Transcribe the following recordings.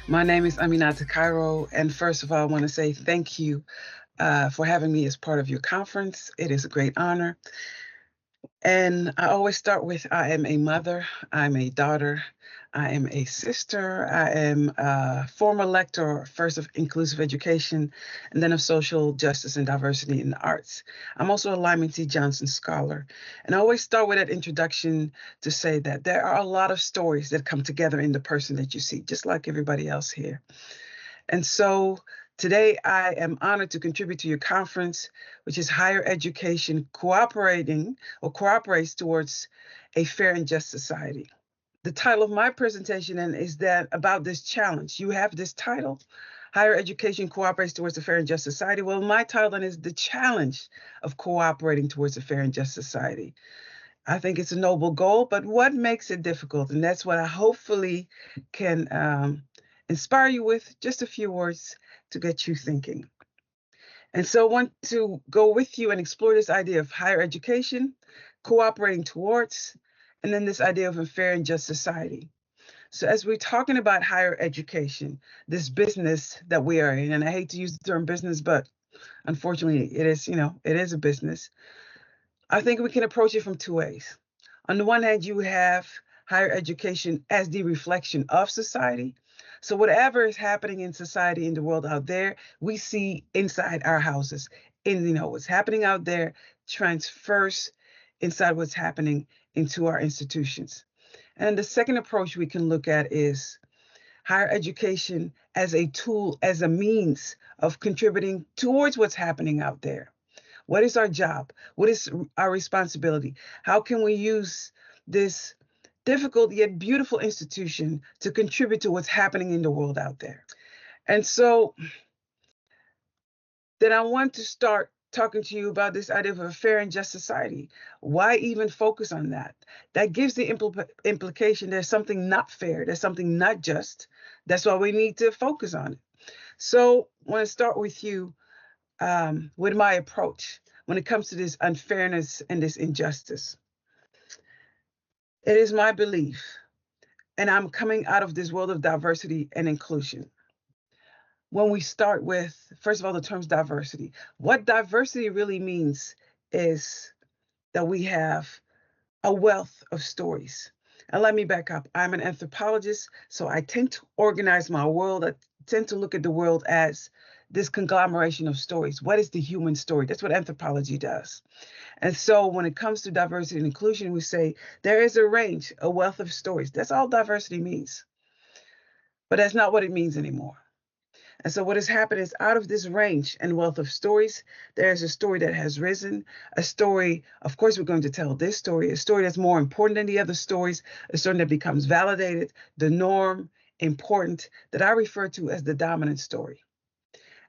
My name is Aminata Cairo, and first of all, I want to say thank you for having me as part of your conference. It is a great honor. And I always start with I am a mother, I'm a daughter, I am a sister, I am a former lecturer, first of inclusive education, and then of social justice and diversity in the arts. I'm also a Lyman T. Johnson scholar. And I always start with that introduction to say that there are a lot of stories that come together in the person that you see, just like everybody else here. And so today I am honored to contribute to your conference, which is Higher Education Cooperating or Cooperates Towards a Fair and Just Society. The title of my presentation then is that about this challenge. You have this title, Higher Education Cooperates Towards a Fair and Just Society. Well, my title then is the challenge of cooperating towards a fair and just society. I think it's a noble goal, but what makes it difficult? And that's what I hopefully can inspire you with just a few words to get you thinking. And so I want to go with you and explore this idea of higher education, cooperating towards, and then this idea of a fair and just society. So as we're talking about higher education, this business that we are in, and I hate to use the term business, but unfortunately it is, it is a business. I think we can approach it from two ways. On the one hand, you have higher education as the reflection of society. So whatever is happening in society, in the world out there, we see inside our houses. And what's happening out there transfers inside what's happening into our institutions. And the second approach we can look at is higher education as a tool, as a means of contributing towards what's happening out there. What is our job? What is our responsibility? How can we use this difficult yet beautiful institution to contribute to what's happening in the world out there? And so then I want to start talking to you about this idea of a fair and just society. Why even focus on that? That gives the implication there's something not fair, there's something not just. That's why we need to focus on it. So I want to start with you with my approach when it comes to this unfairness and this injustice. It is my belief, and I'm coming out of this world of diversity and inclusion. When we start with, first of all, the terms diversity, what diversity really means is that we have a wealth of stories. And let me back up. I'm an anthropologist, so I tend to organize my world. I tend to look at the world as this conglomeration of stories. What is the human story? That's what anthropology does. And so when it comes to diversity and inclusion, we say there is a range, a wealth of stories. That's all diversity means. But that's not what it means anymore. And so what has happened is out of this range and wealth of stories, there's a story that has risen, a story, of course, we're going to tell this story, a story that's more important than the other stories, a story that becomes validated, the norm, important, that I refer to as the dominant story.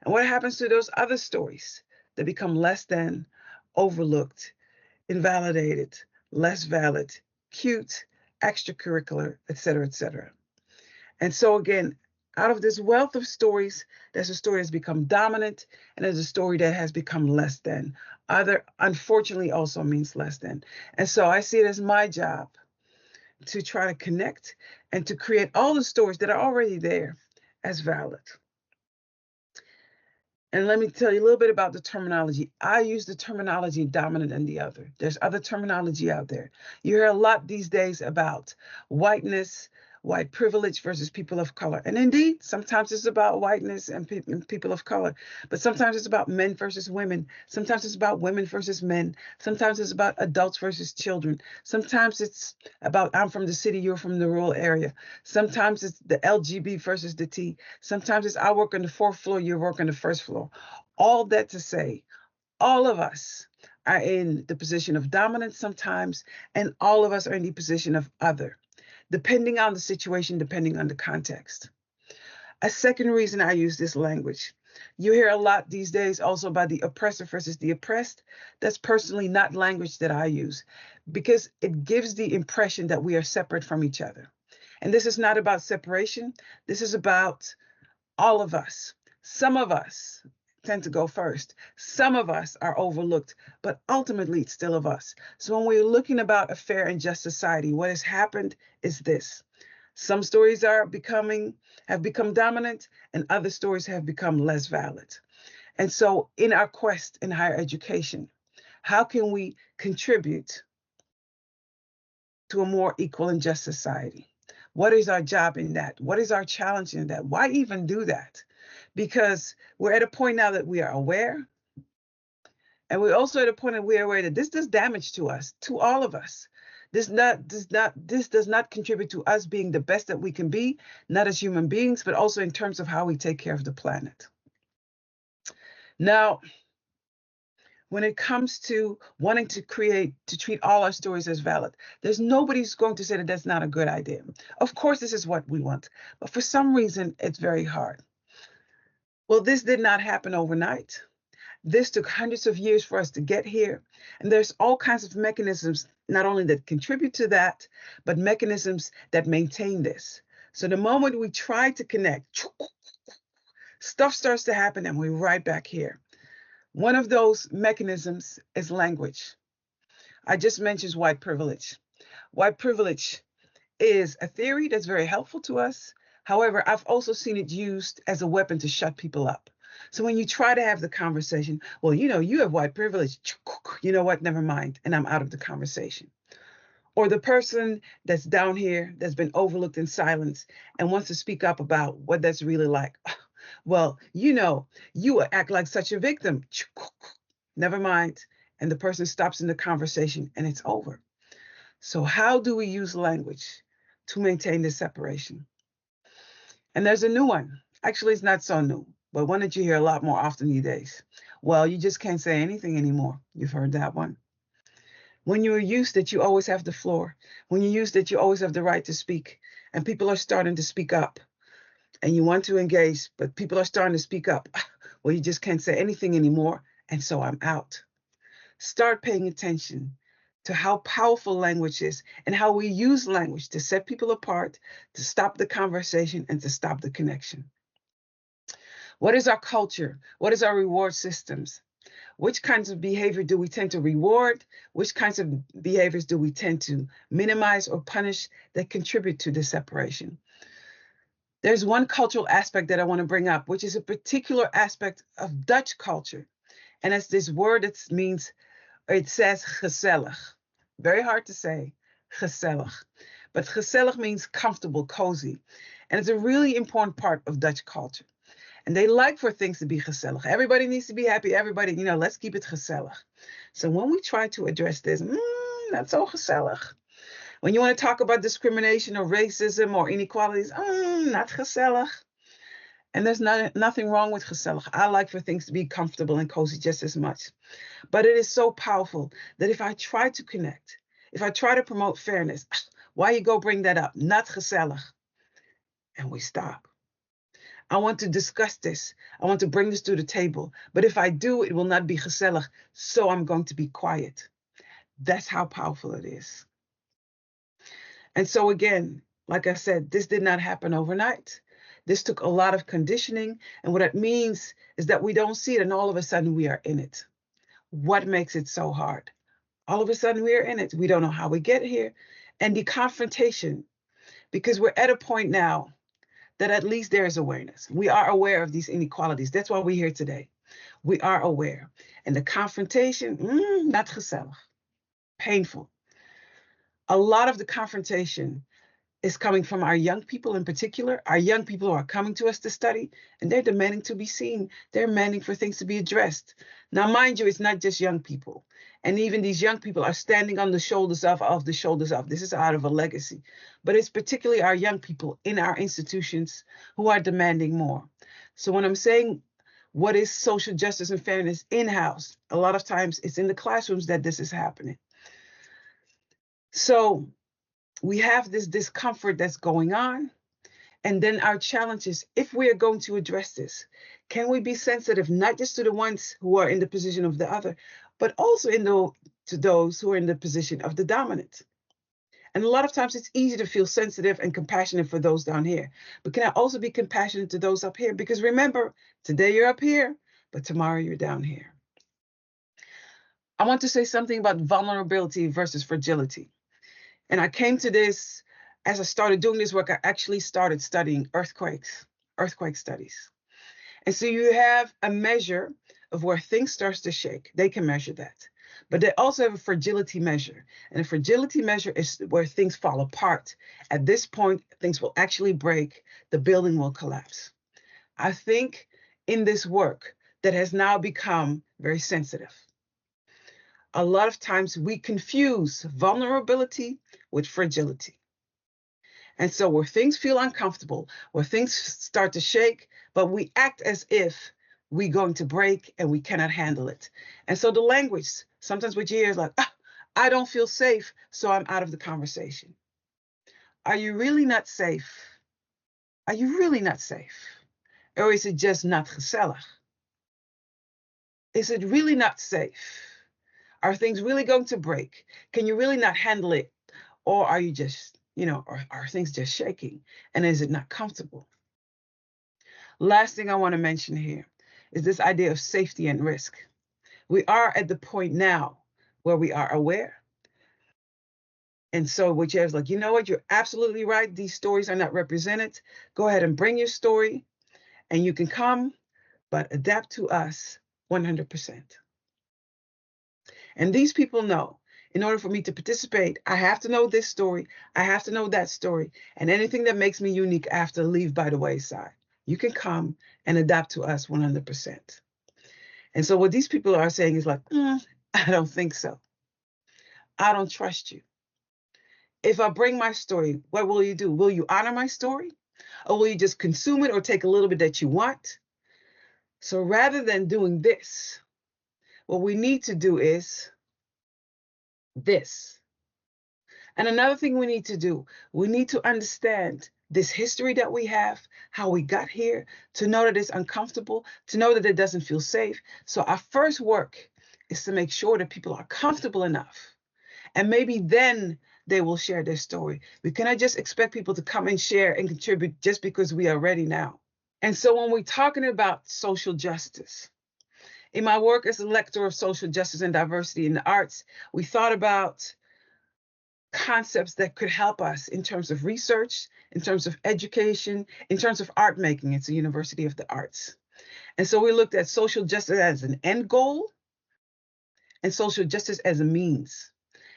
And what happens to those other stories that become less than, overlooked, invalidated, less valid, cute, extracurricular, et cetera, et cetera. And so again, out of this wealth of stories, there's a story that's become dominant, and there's a story that has become less than. Other, unfortunately, also means less than. And so I see it as my job to try to connect and to create all the stories that are already there as valid. And let me tell you a little bit about the terminology. I use the terminology dominant and the other. There's other terminology out there. You hear a lot these days about whiteness, white privilege versus people of color. And indeed, sometimes it's about whiteness and people of color, but sometimes it's about men versus women. Sometimes it's about women versus men. Sometimes it's about adults versus children. Sometimes it's about I'm from the city, you're from the rural area. Sometimes it's the LGB versus the T. Sometimes it's I work on the fourth floor, you work on the first floor. All that to say, all of us are in the position of dominance sometimes, and all of us are in the position of other, depending on the situation, depending on the context. A second reason I use this language, you hear a lot these days also about the oppressor versus the oppressed. That's personally not language that I use because it gives the impression that we are separate from each other. And this is not about separation. This is about all of us. Some of us tend to go first. Some of us are overlooked, but ultimately it's still of us. So when we're looking about a fair and just society, what has happened is this. Some stories have become dominant, and other stories have become less valid. And so in our quest in higher education, how can we contribute to a more equal and just society? What is our job in that? What is our challenge in that? Why even do that? Because we're at a point now that we are aware, and we're also at a point that we are aware that this does damage to us, to all of us. This does not contribute to us being the best that we can be, not as human beings, but also in terms of how we take care of the planet. Now, when it comes to wanting to treat all our stories as valid, there's nobody who's going to say that that's not a good idea. Of course, this is what we want, but for some reason, it's very hard. Well, this did not happen overnight. This took hundreds of years for us to get here. And there's all kinds of mechanisms, not only that contribute to that, but mechanisms that maintain this. So the moment we try to connect, stuff starts to happen and we're right back here. One of those mechanisms is language. I just mentioned white privilege. White privilege is a theory that's very helpful to us. However, I've also seen it used as a weapon to shut people up. So when you try to have the conversation, well, you have white privilege. You know what? Never mind. And I'm out of the conversation. Or the person that's down here that's been overlooked in silence and wants to speak up about what that's really like. Well, you act like such a victim. Never mind. And the person stops in the conversation and it's over. So how do we use language to maintain this separation? And there's a new one. Actually, it's not so new, but one that you hear a lot more often these days. Well, you just can't say anything anymore. You've heard that one. When you're used that you always have the floor, when you're used that you always have the right to speak, and people are starting to speak up, and you want to engage, but people are starting to speak up, well, you just can't say anything anymore, and so I'm out. Start paying attention to how powerful language is and how we use language to set people apart, to stop the conversation, and to stop the connection. What is our culture? What is our reward systems? Which kinds of behavior do we tend to reward? Which kinds of behaviors do we tend to minimize or punish that contribute to this separation? There's one cultural aspect that I want to bring up, which is a particular aspect of Dutch culture. And it's this word that means, it says gezellig. Very hard to say, gezellig. But gezellig means comfortable, cozy. And it's a really important part of Dutch culture. And they like for things to be gezellig. Everybody needs to be happy. Everybody, let's keep it gezellig. So when we try to address this, not so gezellig. When you want to talk about discrimination or racism or inequalities, not gezellig. And there's nothing wrong with gezellig. I like for things to be comfortable and cozy just as much. But it is so powerful that if I try to connect, if I try to promote fairness, why you go bring that up? Not gezellig. And we stop. I want to discuss this. I want to bring this to the table. But if I do, it will not be gezellig. So I'm going to be quiet. That's how powerful it is. And so again, like I said, this did not happen overnight. This took a lot of conditioning. And what it means is that we don't see it and all of a sudden we are in it. What makes it so hard? All of a sudden we're in it. We don't know how we get here. And the confrontation, because we're at a point now that at least there is awareness. We are aware of these inequalities. That's why we're here today. We are aware. And the confrontation, not gezellig, painful. A lot of the confrontation is coming from our young people in particular, our young people who are coming to us to study, and they're demanding to be seen. They're demanding for things to be addressed. Now, mind you, it's not just young people. And even these young people are standing on the shoulders of the shoulders of. This is out of a legacy. But it's particularly our young people in our institutions who are demanding more. So when I'm saying what is social justice and fairness in-house, a lot of times it's in the classrooms that this is happening. So we have this discomfort that's going on. And then our challenge is, if we are going to address this, can we be sensitive not just to the ones who are in the position of the other, but also to those who are in the position of the dominant? And a lot of times it's easy to feel sensitive and compassionate for those down here. But can I also be compassionate to those up here? Because remember, today you're up here, but tomorrow you're down here. I want to say something about vulnerability versus fragility. And I came to this as I started doing this work, I actually started studying earthquake studies. And so you have a measure of where things starts to shake. They can measure that. But they also have a fragility measure. And a fragility measure is where things fall apart. At this point, things will actually break. The building will collapse. I think in this work that has now become very sensitive. A lot of times we confuse vulnerability with fragility. And so where things feel uncomfortable, where things start to shake, but we act as if we're going to break and we cannot handle it. And so the language, sometimes what you hear is like, I don't feel safe, so I'm out of the conversation. Are you really not safe? Are you really not safe? Or is it just not gezellig? Is it really not safe? Are things really going to break? Can you really not handle it? Or are you just, or are things just shaking? And is it not comfortable? Last thing I want to mention here is this idea of safety and risk. We are at the point now where we are aware. And so what you have is like, you know what, you're absolutely right. These stories are not represented. Go ahead and bring your story and you can come, but adapt to us 100%. And these people know, in order for me to participate, I have to know this story. I have to know that story. And anything that makes me unique, I have to leave by the wayside. You can come and adapt to us 100%. And so what these people are saying is like, I don't think so. I don't trust you. If I bring my story, what will you do? Will you honor my story? Or will you just consume it or take a little bit that you want? So rather than doing this, what we need to do is this. And another thing we need to do, we need to understand this history that we have, how we got here, to know that it's uncomfortable, to know that it doesn't feel safe. So our first work is to make sure that people are comfortable enough. And maybe then they will share their story. We cannot just expect people to come and share and contribute just because we are ready now. And so when we're talking about social justice, in my work as a lecturer of social justice and diversity in the arts, we thought about concepts that could help us in terms of research, in terms of education, in terms of art making. It's a University of the Arts. And so we looked at social justice as an end goal and social justice as a means.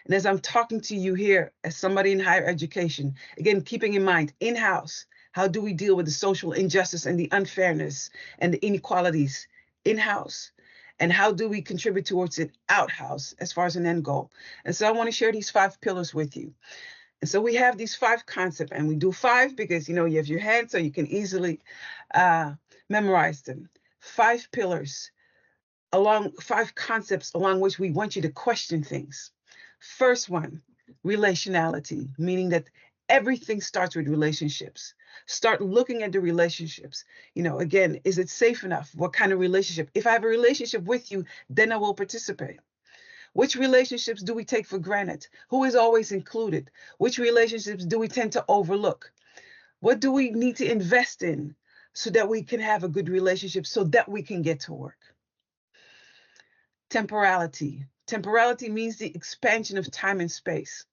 And as I'm talking to you here as somebody in higher education, again, keeping in mind in-house, how do we deal with the social injustice and the unfairness and the inequalities in-house? And how do we contribute towards it outhouse as far as an end goal? And so I want to share these 5 pillars with you. And so we have these 5 concepts, and we do 5 because, you have your hand, so you can easily memorize them. 5 pillars, 5 concepts along which we want you to question things. First one, relationality, meaning that everything starts with relationships. Start looking at the relationships. Again, is it safe enough? What kind of relationship? If I have a relationship with you, then I will participate. Which relationships do we take for granted? Who is always included? Which relationships do we tend to overlook? What do we need to invest in so that we can have a good relationship, so that we can get to work? Temporality. Temporality means the expansion of time and space.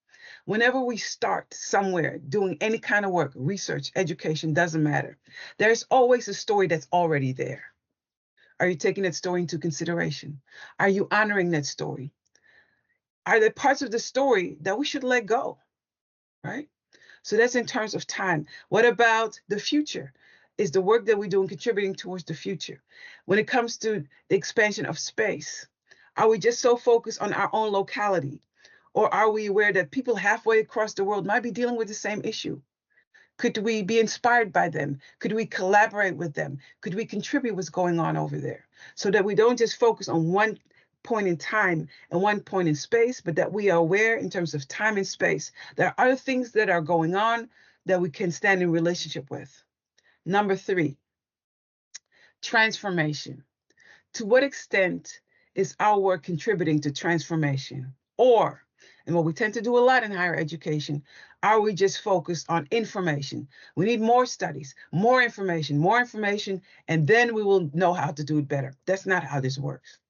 Whenever we start somewhere doing any kind of work, research, education, doesn't matter. There's always a story that's already there. Are you taking that story into consideration? Are you honoring that story? Are there parts of the story that we should let go, right? So that's in terms of time. What about the future? Is the work that we do contributing towards the future? When it comes to the expansion of space, are we just so focused on our own locality? Or are we aware that people halfway across the world might be dealing with the same issue? Could we be inspired by them? Could we collaborate with them? Could we contribute what's going on over there? So that we don't just focus on one point in time and one point in space, but that we are aware in terms of time and space. There are other things that are going on that we can stand in relationship with. Number 3, transformation. To what extent is our work contributing to transformation? Or, and what we tend to do a lot in higher education, are we just focused on information? We need more studies, more information, and then we will know how to do it better. That's not how this works.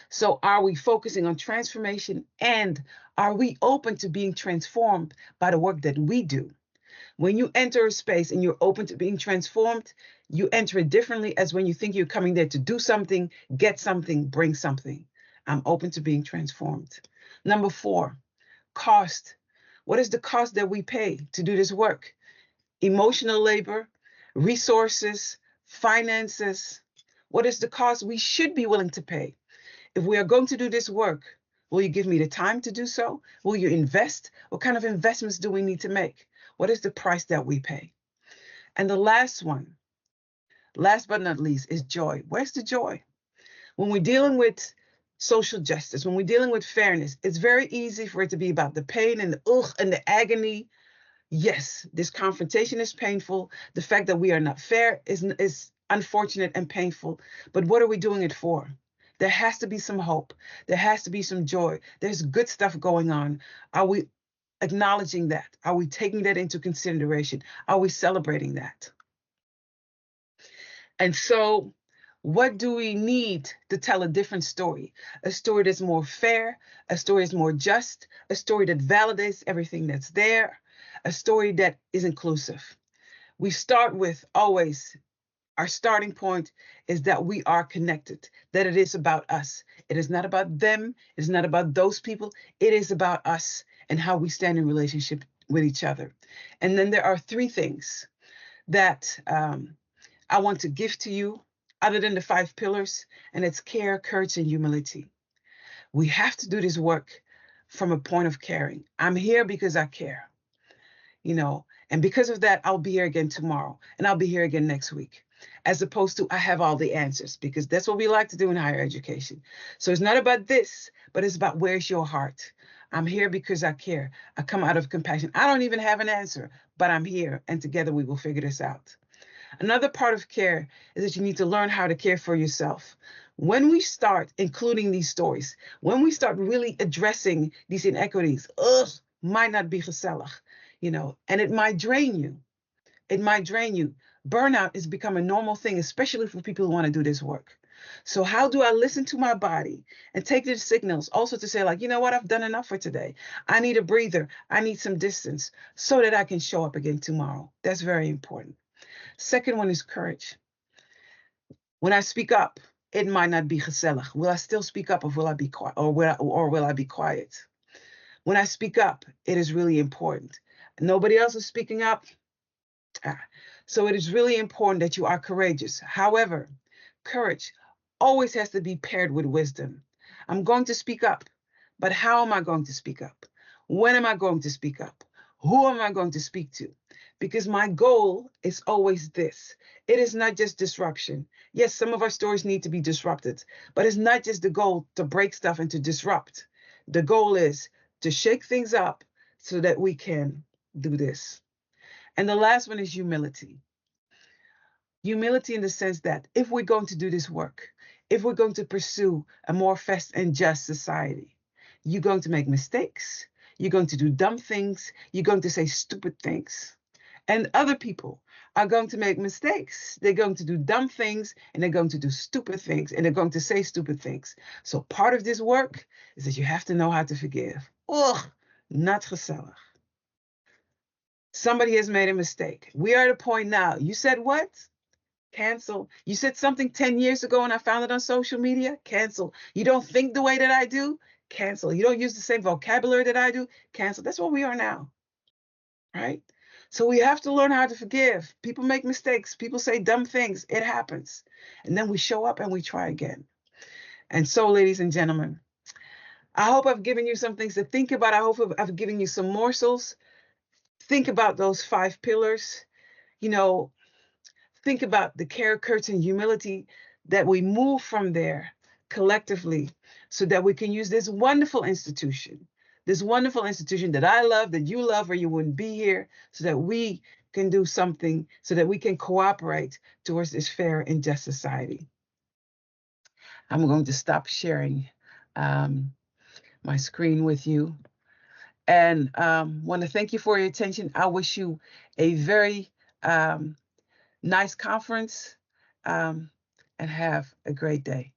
So are we focusing on transformation, and are we open to being transformed by the work that we do? When you enter a space and you're open to being transformed, you enter it differently as when you think you're coming there to do something, get something, bring something. I'm open to being transformed. Number 4, cost. What is the cost that we pay to do this work? Emotional labor, resources, finances. What is the cost we should be willing to pay? If we are going to do this work, will you give me the time to do so? Will you invest? What kind of investments do we need to make? What is the price that we pay? And the last one, last but not least, is joy. Where's the joy? When we're dealing with social justice, when we're dealing with fairness, it's very easy for it to be about the pain and the ugh and the agony. Yes, this confrontation is painful. The fact that we are not fair is unfortunate and painful. But what are we doing it for? There has to be some hope. There has to be some joy. There's good stuff going on. Are we acknowledging that? Are we taking that into consideration? Are we celebrating that? And so, what do we need to tell a different story? A story that's more fair, a story that's more just, a story that validates everything that's there, a story that is inclusive. We start with always, our starting point is that we are connected, that it is about us. It is not about them. It is not about those people. It is about us and how we stand in relationship with each other. And then there are 3 things that I want to give to you other than the 5 pillars, and it's care, courage, and humility. We have to do this work from a point of caring. I'm here because I care, and because of that, I'll be here again tomorrow, and I'll be here again next week, as opposed to I have all the answers, because that's what we like to do in higher education. So it's not about this, but it's about where's your heart. I'm here because I care. I come out of compassion. I don't even have an answer, but I'm here, and together we will figure this out. Another part of care is that you need to learn how to care for yourself. When we start including these stories, when we start really addressing these inequities, might not be gezellig, and it might drain you. It might drain you. Burnout has become a normal thing, especially for people who want to do this work. So how do I listen to my body and take the signals also to say, like, you know what, I've done enough for today. I need a breather. I need some distance so that I can show up again tomorrow. That's very important. Second one is courage. When I speak up, it might not be gezellig. Will I still speak up, or will I be quiet, or will I be quiet? When I speak up, it is really important. Nobody else is speaking up. So it is really important that you are courageous. However, courage always has to be paired with wisdom. I'm going to speak up, but how am I going to speak up? When am I going to speak up? Who am I going to speak to? Because my goal is always this. It is not just disruption. Yes, some of our stories need to be disrupted, but it's not just the goal to break stuff and to disrupt. The goal is to shake things up so that we can do this. And the last one is humility. Humility in the sense that if we're going to do this work, if we're going to pursue a more fast and just society, you're going to make mistakes. You're going to do dumb things. You're going to say stupid things. And other people are going to make mistakes. They're going to do dumb things, and they're going to do stupid things, and they're going to say stupid things. So part of this work is that you have to know how to forgive. Ugh, not gezellig. Somebody has made a mistake. We are at a point now. You said what? Cancel. You said something 10 years ago and I found it on social media? Cancel. You don't think the way that I do? Cancel. You don't use the same vocabulary that I do? Cancel. That's what we are now, right? So we have to learn how to forgive. People make mistakes. People say dumb things. It happens. And then we show up and we try again. And so, ladies and gentlemen, I hope I've given you some things to think about. I hope I've given you some morsels. Think about those 5 pillars. Think about the care, courage, and humility, that we move from there collectively so that we can use this wonderful institution that I love, that you love, or you wouldn't be here, so that we can do something, so that we can cooperate towards this fair and just society. I'm going to stop sharing my screen with you, and want to thank you for your attention. I wish you a very nice conference, and have a great day.